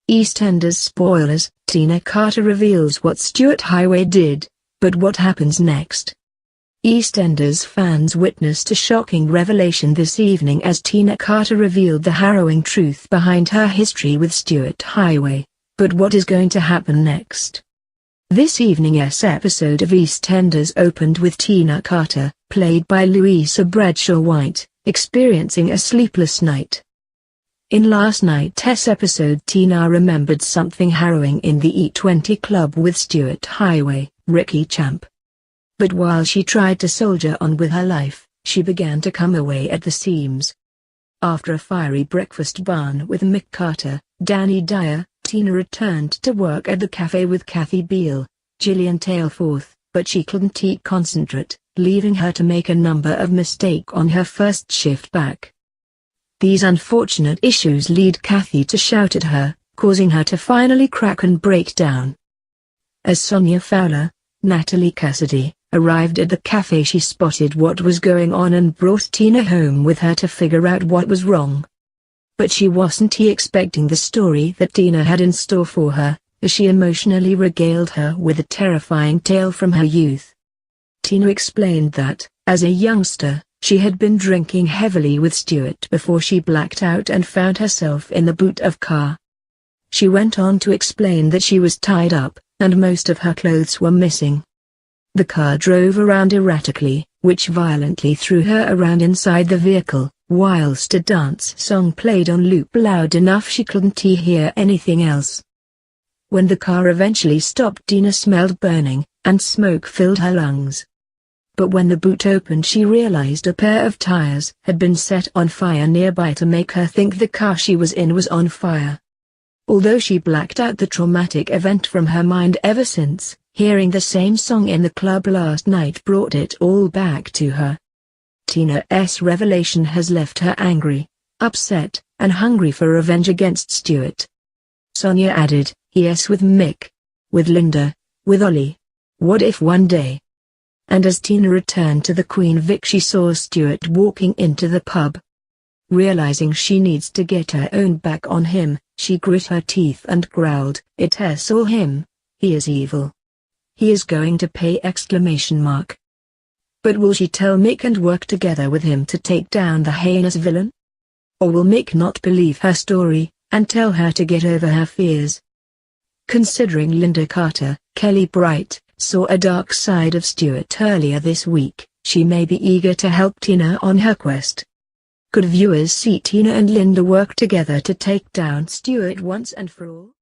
EastEnders spoilers. Tina Carter reveals what Stuart Highway did, but what happens next? EastEnders fans witnessed a shocking revelation this evening as Tina Carter revealed the harrowing truth behind her history with Stuart Highway. But what is going to happen next? This evening's episode of EastEnders opened with Tina Carter, played by Luisa Bradshaw-White, experiencing a sleepless night. In last night's episode, Tina remembered something harrowing in the E20 club with Stuart Highway, Ricky Champ. But while she tried to soldier on with her life, she began to come away at the seams. After a fiery breakfast barn with Mick Carter, Dyer, Tina returned to work at the cafe with Kathy Beale, Gillian Taylforth, but she couldn't concentrate, leaving her to make a number of mistakes on her first shift back. These unfortunate issues lead Kathy to shout at her, causing her to finally crack and break down. As Sonia Fowler, Natalie Cassidy, arrived at the cafe, she spotted what was going on and brought Tina home with her to figure out what was wrong. But she wasn't expecting the story that Tina had in store for her, as she emotionally regaled her with a terrifying tale from her youth. Tina explained that, as a youngster, she had been drinking heavily with Stuart before she blacked out and found herself in the boot of car. She went on to explain that she was tied up, and most of her clothes were missing. The car drove around erratically, which violently threw her around inside the vehicle, whilst a dance song played on loop loud enough she couldn't hear anything else. When the car eventually stopped, Tina smelled burning, and smoke filled her lungs. But when the boot opened, she realized a pair of tires had been set on fire nearby to make her think the car she was in was on fire. Although she blacked out the traumatic event from her mind ever since, hearing the same song in the club last night brought it all back to her. Tina's revelation has left her angry, upset, and hungry for revenge against Stuart. Sonia added, "Yes, with Mick. With Linda. With Ollie. What if one day?" And as Tina returned to the Queen Vic, she saw Stuart walking into the pub. Realizing she needs to get her own back on him, she grit her teeth and growled, "It's all him. He is evil. He is going to pay!" But will she tell Mick and work together with him to take down the heinous villain? Or will Mick not believe her story, and tell her to get over her fears? Considering Linda Carter, Kelly Bright, saw a dark side of Stuart earlier this week, she may be eager to help Tina on her quest. Could viewers see Tina and Linda work together to take down Stuart once and for all?